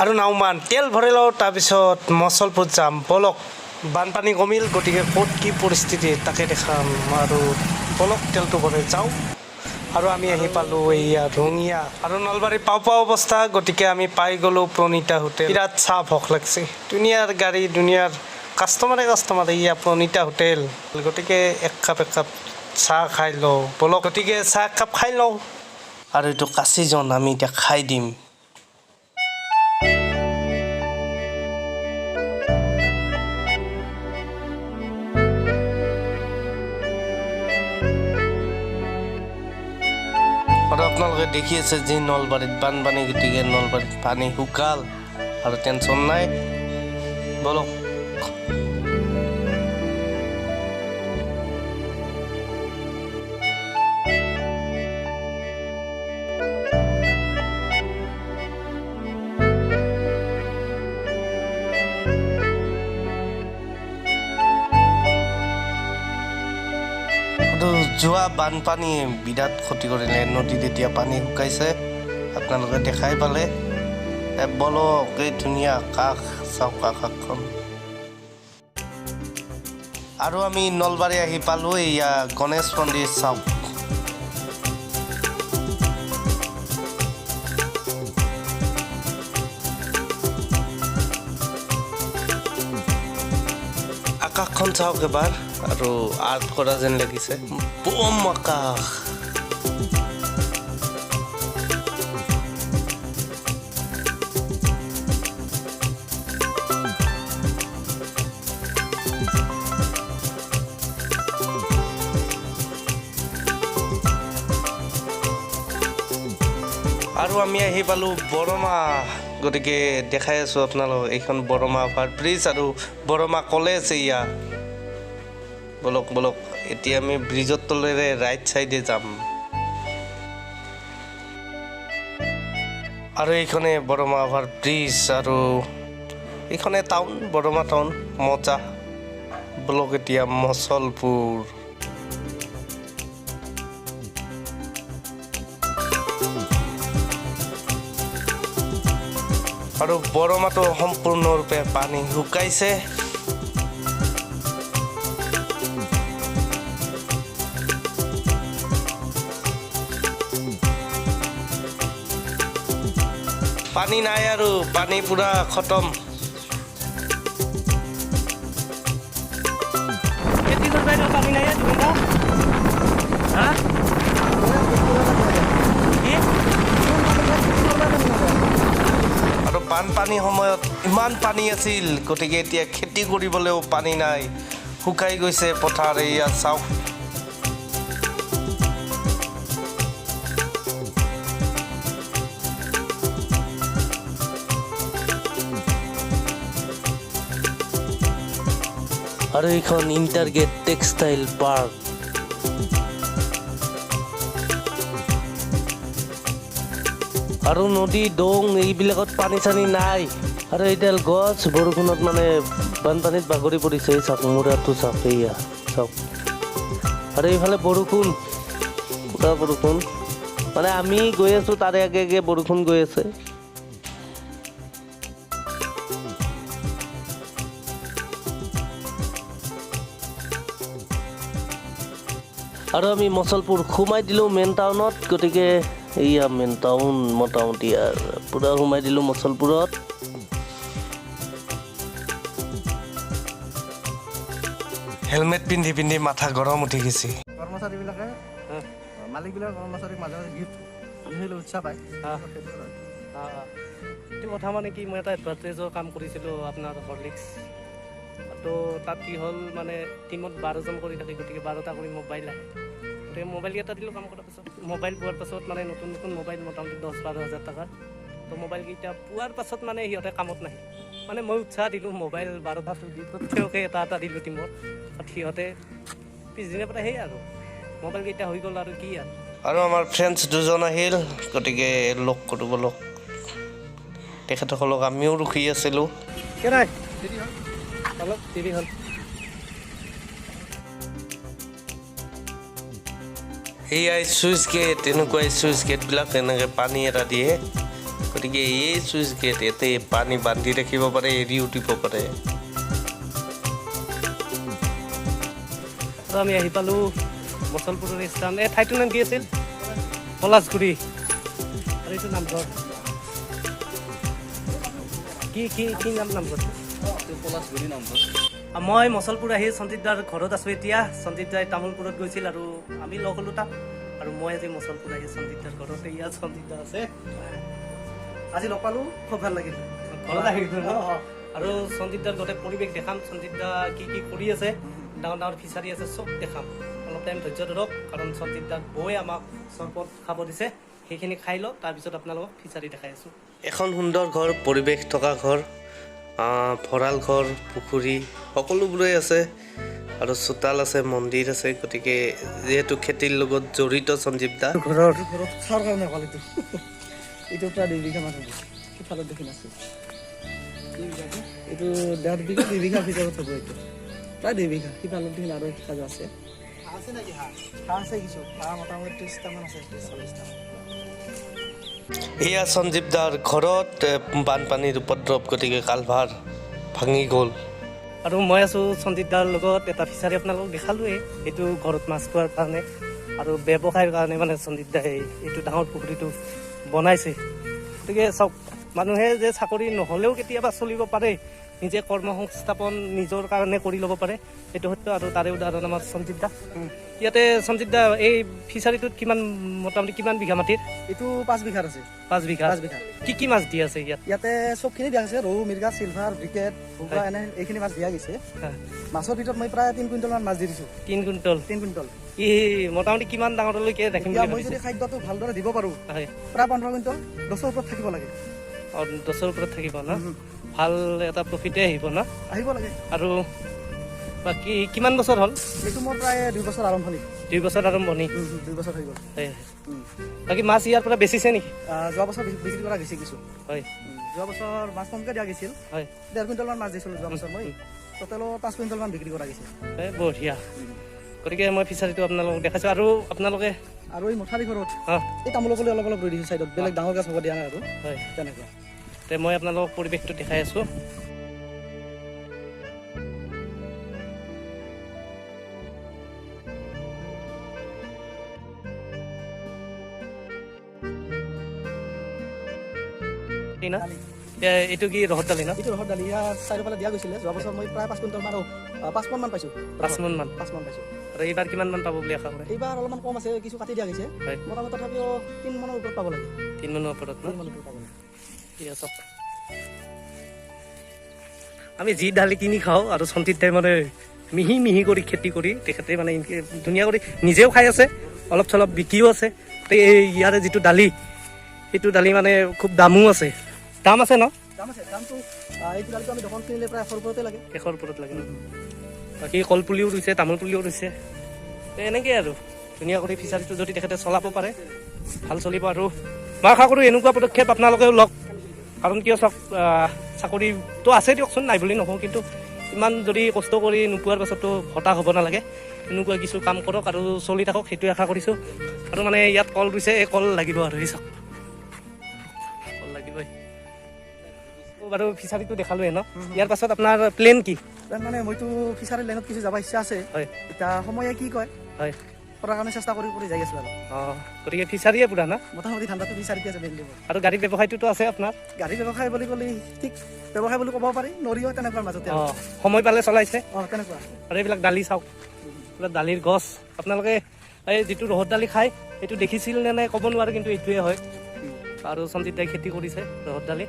আৰু নাওমান তেল ভৰাই লওঁ তাৰপিছত মচলপুৰ যাম বলক বানপানী কমিল গতিকে ক'ত কি পৰিস্থিতি তাকে দেখাম আৰু বলক তেলটো ভৰাই যাওঁ আৰু আমি আহি পালোঁ এইয়া ৰঙিয়া আৰু নলবাৰী পাওঁ অৱস্থা গতিকে আমি পাই গ'লোঁ প্ৰণীতা হোটেল বিৰাট চাহ ভোক লাগছে দুনিয়াৰ গাড়ী দুনিয়াৰ কাষ্টমাৰে ইয়া প্ৰণীতা হোটেল গতিকে এক কাপ চাহ খাই লওঁ বলক গতিকে চাহ একাপ খাই লওঁ আৰু এইটো কাচিজন আমি এতিয়া খাই দিম আৰু আপোনালোকে দেখি আছে যি নলবাৰীত বানপানী গতিকে নলবাৰীত পানী শুকাল আৰু টেনশ্যন নাই বলক যোৱা বানপানীয়ে বিৰাট ক্ষতি কৰিলে নদীত এতিয়া পানী শুকাইছে আপোনালোকে দেখাই পালে বলক এই ধুনীয়া আকাশ চাওক আকাশখন আৰু আমি নলবাৰী আহি পালোঁ এয়া গণেশ মন্দিৰ চাওক আকাশখন চাওক এবাৰ আৰু আৰ্ট কৰা যেন লাগিছে বম আকাশ আৰু আমি আহি পালোঁ বৰমা গতিকে দেখাই আছোঁ আপোনালোকক এইখন বৰমা অভাৰ ব্ৰিজ আৰু বৰমা কলেজ এয়া বলক এতিয়া আমি ব্ৰিজৰ তলেৰে ৰাইট চাইডে যাম আৰু এইখনে বৰমা অভাৰ ব্ৰিজ আৰু এইখনে টাউন বৰমা টাউন মজা বলক এতিয়া মচলপুৰ আৰু বৰমাটো সম্পূৰ্ণৰূপে পানী শুকাইছে পানী নাই আৰু পানী পুৰা খতম খেতি কৰিব পানী নাই আৰু বানপানী সময়ত ইমান পানী আছিল গতিকে এতিয়া খেতি কৰিবলৈও পানী নাই শুকাই গৈছে পথাৰ এয়া চাওক আৰু এইখন ইণ্টাৰগেট টেক্সটাইল পাৰ্ক আৰু নদী দং এইবিলাকত পানী চানী নাই আৰু এইডাল গছ বৰষুণত মানে বানপানীত বাগৰি পৰিছে চাওক মূৰাটো চাওক এয়া চাওক আৰু এইফালে বৰষুণ পুৰা বৰষুণ মানে আমি গৈ আছোঁ তাৰে আগে বৰষুণ গৈ আছে আৰু আমি মচলপুৰ সোমাই দিলোঁ মেইন টাউনত গতিকে এইয়া মেইন টাউন মোটামুটি আৰু পূৰা সোমাই দিলোঁ মচলপুৰত হেলমেট পিন্ধি মাথা গৰম উঠি গৈছে কৰ্মচাৰীবিলাকে মালিকবিলাকে কৰ্মচাৰীক মাজে মাজে গিফ্ট দিবলৈ উৎসাহ পায় এইটো কথা মানে কি মই এটা এডভাৰটাইজৰ কাম কৰিছিলোঁ আপোনাৰ হৰলিক্স তো তাত কি হ'ল মানে টিমত 12জন কৰি থাকে গতিকে 12টা কৰি মোবাইল আহে গতিকে মোবাইলকেইটা দিলোঁ কাম কৰাৰ পাছত মোবাইল পোৱাৰ পাছত মানে নতুন মোবাইল মোটামুটি 10-12 হাজাৰ টকাৰ তো মোবাইলকেইটা পোৱাৰ পাছত মানে সিহঁতে কামত নাহে মানে মই উৎসাহ দিলোঁ মোবাইল 12টা দি তেওঁকে এটা দিলোঁ টিমত সিহঁতে পিছদিনৰ পৰা সেই আৰু মোবাইলকেইটা হৈ গ'ল আৰু কি আৰু আমাৰ ফ্ৰেণ্ডছ দুজন আহিল গতিকে লগ কৰোঁ বলক তেখেতসকলক আমিও ৰখি আছিলোঁ কেনাই অলপ দেৰি হ'ল এয়াই চুইচ গেট এনেকুৱাই চুইচ গেটবিলাক এনেকৈ পানী এটা দিয়ে গতিকে এই চুইচ গেট ইয়াতে পানী বান্ধি ৰাখিব পাৰে, এৰিও দিব পাৰে। আমি আহি পালোঁ মচলপুৰৰ স্থান। এই ঠাইটোৰ নাম কি আছিল? পলাশগুৰি। আৰু এইটো নামঘৰ কি নামঘৰ? পলাশগুৰি নামঘৰ। মই মচলপুৰ আহি সঞ্জিত দাৰ ঘৰত আছোঁ এতিয়া। সঞ্জিত দাই তামোলপুৰত গৈছিল আৰু আমি লগ হ'লোঁ তাত। আৰু মই আজি মচলপুৰ আহি সঞ্জিত দাৰ ঘৰত, ইয়াত সঞ্জিত দা আছে। আজি লগ পালোঁ, খুব ভাল লাগিল। ঘৰত আহিলোঁ ন। আৰু সঞ্জিত দাৰ গোটেই পৰিৱেশ দেখাম, সঞ্জিত দা কি কৰি আছে, ডাঙৰ ডাঙৰ ফিচাৰী আছে, চব দেখাম। অলপ টাইম ধৈৰ্য ধৰক, কাৰণ সঞ্জিত দাৰ বৌয়ে আমাক চৰবত খাব দিছে, সেইখিনি খাই লওঁ, তাৰপিছত আপোনালোকক ফিচাৰী দেখাই আছোঁ। এখন সুন্দৰ ঘৰ, পৰিৱেশ থকা ঘৰ, ভঁৰাল ঘৰ, পুখুৰী সকলোবোৰে আছে আৰু চোতাল আছে, মন্দিৰ আছে। গতিকে যিহেতু খেতিৰ লগত জড়িত সঞ্জীৱ দা ঘৰৰ চাৰ কাৰণে ভাল এইটো। এইটো প্ৰায় 2 বিঘা মান হ'ব। সিফালত দেখি নাছিল এইটো 1.5 বিঘা 2 বিঘাৰ ভিতৰত হ'ব। এইটো প্ৰায় 2 বিঘা। সিফালত দেখি আৰু এক সাজা আছে। আছে নেকি হাঁহ? হাঁহ আছে কিছু। হাঁহ মোটামুটি 30টামান আছে, 40টা। এয়া সঞ্জীৱ দাৰ ঘৰত বানপানীৰ উপদ্ৰৱ, গতিকে কালভাৰ ভাঙি গ'ল। আৰু মই আছোঁ সঞ্জীৱ দাৰ লগত। এটা ফিচাৰী আপোনালোকক দেখালোৱেই, এইটো ঘৰত মাছ খোৱাৰ কাৰণে আৰু ব্যৱসায়ৰ কাৰণে মানে সঞ্জীৱ দাই এইটো ডাঙৰ পুখুৰীটো বনাইছে। গতিকে চাওক, মানুহে যে চাকৰি নহ'লেও কেতিয়াবা চলিব পাৰে, নিজে কৰ্মসংস্থাপন নিজৰ কাৰণে কৰি ল'ব পাৰে, এইটো সত্য। আৰু তাৰে উদাহৰণ আমাৰ সঞ্জীৱ দা। ইয়াতে সঞ্জীৱ দা এই ফিচাৰীটোত মোটামুটি কিমান বিঘা মাটিৰ? এইটো 5 বিঘাৰ আছে। 5 বিঘা। 5 বিঘা। কি মাছ দি আছে ইয়াত? ইয়াতে চবখিনি দিয়া হৈছে। ৰৌ, মিৰ্গা, চিলভাৰ, ব্ৰিকেট, ভোগা, এনে এইখিনি মাছ দিয়া গৈছে। মাছৰ ভিতৰত মই প্ৰায় 3 কুইণ্টল মান মাছ দি দিছোঁ। 3 কুইণ্টল? 3 কুইণ্টল। মোটামুটি কিমান ডাঙৰলৈকে ৰাখিম বুলি মই ভাবিছে? যদি খাদ্যটো ভালদৰে দিব পাৰোঁ, হয়, প্ৰায় 15 কুইণ্টল, 10ৰ ওপৰত থাকিব লাগে। 10ৰ ওপৰত থাকিব ন? ভাল এটা প্ৰফিটে আহিব ন? আহিব লাগে। আৰু বাকী কিমান বছৰ হ'ল? এইটো মোৰ প্ৰায় 2 বছৰ আৰম্ভণি। 2 বছৰ আৰম্ভণি? 2 বছৰ হৈ গ'ল। বাকী মাছ ইয়াৰ পৰা বেচিছে নেকি? যোৱা বছৰ বিক্ৰী কৰা গৈছে কিছু। হয়, যোৱা বছৰ মাছ কমকৈ দিয়া গৈছিল। হয়, 1.5 কুইণ্টল মান মাছ দিছিলোঁ যোৱা বছৰ মই। টোটেলত 5 কুইণ্টল মান বিক্ৰী কৰা গৈছে। বঢ়িয়া। গতিকে মই ফিচাৰীটো আপোনালোকক দেখাইছোঁ। আৰু আপোনালোকে আৰু এই মথাৰি ঘৰত এই তামোলৰ পুলি অলপ অলপ ৰুই দিছোঁ চাইডত, বেলেগ ডাঙৰ গছ হ'ব দিয়া নাই আৰু। হয়, তেনেকুৱা। তে মই আপোনালোকক পৰিৱেশটো দেখাই আছোঁ। এইটো কি ৰহৰ দালি ন? এইটো ৰহৰ দালি। ইয়াৰ চাৰিওফালে দিয়া গৈছিলে। যোৱা বছৰ মই প্ৰায় 5 কুইণ্টল মান 5 মন মান পাইছোঁ। 5 মন মান? 5 মন পাইছোঁ। আৰু এইবাৰ কিমান মান পাব বুলি আশা কৰে? এইবাৰ অলপমান কম আছে, কিছু কাটি দিয়া গৈছে। হয়, মোটামুটি তথাপিও 3 মনৰ ওপৰত পাব লাগে। 3 মনৰ ওপৰত ন? 3 মনৰ ওপৰত পাব লাগে। ঠিক আছে। আমি যি দালি কিনি খাওঁ আৰু সঞ্জিত দাই মানে মিহি মিহি কৰি খেতি কৰি তেখেতে মানে ধুনীয়া কৰি নিজেও খাই আছে, অলপ চলপ বিকিও আছে। এই ইয়াৰে যিটো দালি, সেইটো দালি মানে খুব দামো আছে। দাম আছে ন? দাম আছে। দামটো এইটো দালিটো আমি দোকান কিনিলে প্ৰায় 100 ওপৰতে লাগে। 100 ওপৰত লাগে ন? বাকী কল পুলিও ৰুইছে, তামোল পুলিও ৰুইছে। এনেকৈ আৰু ধুনীয়া কৰি ফিচাৰীটো যদি তেখেতে চলাব পাৰে, ভাল চলিব। আৰু মই আশা কৰোঁ এনেকুৱা পদক্ষেপ আপোনালোকেও লওক। কাৰণ কিয় চাওক, চাকৰিটো আছে দিয়কচোন, নাই বুলি নকওঁ, কিন্তু ইমান যদি কষ্ট কৰি নোপোৱাৰ পাছতো হতাশ হ'ব নালাগে। এনেকুৱা কিছু কাম কৰক আৰু চলি থাকক, সেইটোৱে আশা কৰিছোঁ। আৰু মানে ইয়াত কল ৰুইছে, এই কল লাগিব আৰু এই চাওক, কল লাগিবই বাৰু। ফিচাৰীটো দেখালোৱে ন? ইয়াৰ পাছত আপোনাৰ প্লেন কি? মানে মইতো ফিচাৰীৰ লাইনত কিছু যাব ইচ্ছা আছে। হয়, এতিয়া সময়ে কি কয়, হয়, কৰাৰ কাৰণে চেষ্টা কৰি যাই আছোঁ আৰু। গতিকে ফিচাৰীয়ে পুৰা না? মোটামুটি ঠাণ্ডাটো ফিচাৰীতে আছে বেলি দিব। আৰু গাড়ী ব্যৱসায়টোতো আছে আপোনাৰ? গাড়ী ব্যৱসায় বুলি ক'লে ঠিক ব্যৱসায় বুলি ক'ব পাৰি, নৰিও তেনেকুৱাৰ মাজতে। সময় পালে চলাইছে? তেনেকুৱা। আৰু এইবিলাক দালি চাওক, এইবিলাক দালিৰ গছ। আপোনালোকে এই যিটো ৰহৰ দালি খায়, সেইটো দেখিছিল নে নাই ক'ব নোৱাৰে, কিন্তু এইটোৱে হয়। আৰু সঞ্জিত দাই খেতি কৰিছে ৰহৰ দালি।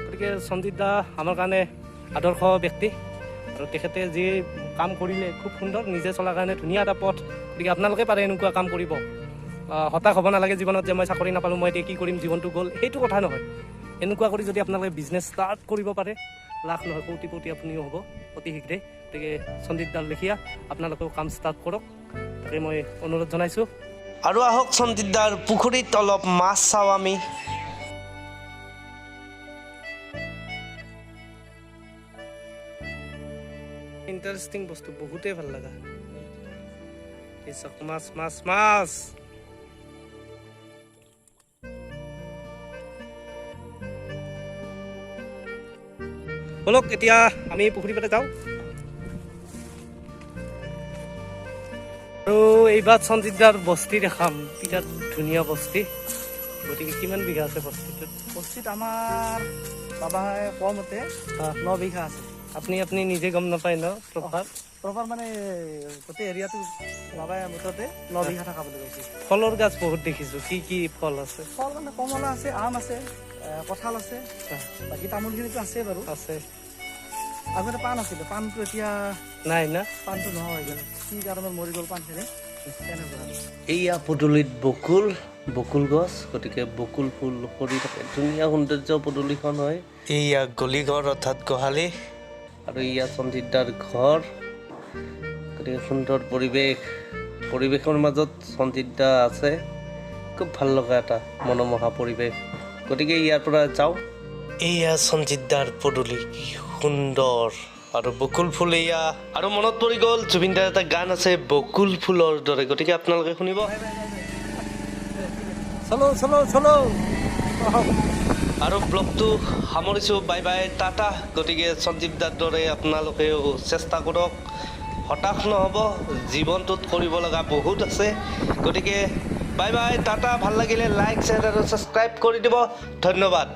গতিকে সঞ্জিত দা আমাৰ কাৰণে আদৰ্শ ব্যক্তি। আৰু তেখেতে যি কাম কৰিলে খুব সুন্দৰ, নিজে চলাৰ কাৰণে ধুনীয়া এটা পথ। গতিকে আপোনালোকে পাৰে এনেকুৱা কাম কৰিব। হতাশ হ'ব নালাগে জীৱনত, যে মই চাকৰি নাপালোঁ, মই এতিয়া কি কৰিম, জীৱনটো গ'ল, সেইটো কথা নহয়। এনেকুৱা কৰি যদি আপোনালোকে বিজনেছ ষ্টাৰ্ট কৰিব পাৰে, লাখ নহয় কোটিপতি আপুনিও হ'ব অতি শীঘ্ৰে। গতিকে সঞ্জিত দাৰ লেখীয়া আপোনালোকেও কাম ষ্টাৰ্ট কৰক, তাকে মই অনুৰোধ জনাইছোঁ। আৰু আহক সঞ্জিত দাৰ পুখুৰীত অলপ মাছ চাওঁ আমি। ইণ্টাৰেষ্টিং বস্তু, বহুতেই ভাল লগা। এই চাওক, মাছ মাছ মাছ। ব'লক এতিয়া আমি পুখুৰী পাতে যাওঁ। আৰু এইবাৰ সঞ্জিতদাৰ বস্তি দেখাম, বিৰাট ধুনীয়া বস্তি। গতিকে কিমান বিঘা আছে বস্তিটোত? বস্তিত আমাৰ বাবাই কোৱা মতে 9 বিঘা আছে। আপুনি নিজে গম নাপায় ন প্ৰভাৱ? প্ৰপাৰ মানে গোটেই এৰিয়াটো বাবাই মুঠতে 9 বিঘা থকা বুলি কৈছে। ফলৰ গাছ বহুত দেখিছোঁ, কি ফল আছে? ফল মানে কমলা আছে, আম আছে, কঁঠাল আছে, বাকী তামোলখিনিতো আছে বাৰু। আছে আগতে পাণ আছিলে, পাণটো এতিয়া নাই না? পাণটো নোহোৱা হৈ গ'ল, কি কাৰণত মৰি গ'ল পাণখিনি তেনেকুৱা। এইয়া পদূলিত বকুল গছ, গতিকে বকুল ফুল সৰি থাকে, ধুনীয়া সৌন্দৰ্য পদূলিখন হয়। এইয়া গলিঘৰ অৰ্থাৎ গোহালি। আৰু এইয়া সঞ্জিতদাৰ ঘৰ, গতিকে সুন্দৰ পৰিৱেশৰ মাজত সঞ্জিতদা আছে। খুব ভাল লগা এটা মনোমোহা পৰিৱেশ। গতিকে ইয়াৰ পৰা যাওঁ। এইয়া সঞ্জিতদাৰ পদূলি, কি সুন্দৰ। আৰু বকুল ফুল এয়া, আৰু মনত পৰি গ'ল জুবিনদাৰ এটা গান আছে বকুল ফুলৰ দৰে, গতিকে আপোনালোকে শুনিব। চলো আৰু ব্লগটো সামৰিছোঁ, বাই বাই, টাটা। গতিকে সঞ্জীৱদাৰ দৰে আপোনালোকেও চেষ্টা কৰক, হতাশ নহ'ব, জীৱনটোত কৰিব লগা বহুত আছে। গতিকে বাই বাই, টাটা। ভাল লাগিলে লাইক, শ্বেয়াৰ আৰু ছাবস্ক্ৰাইব কৰি দিব। ধন্যবাদ।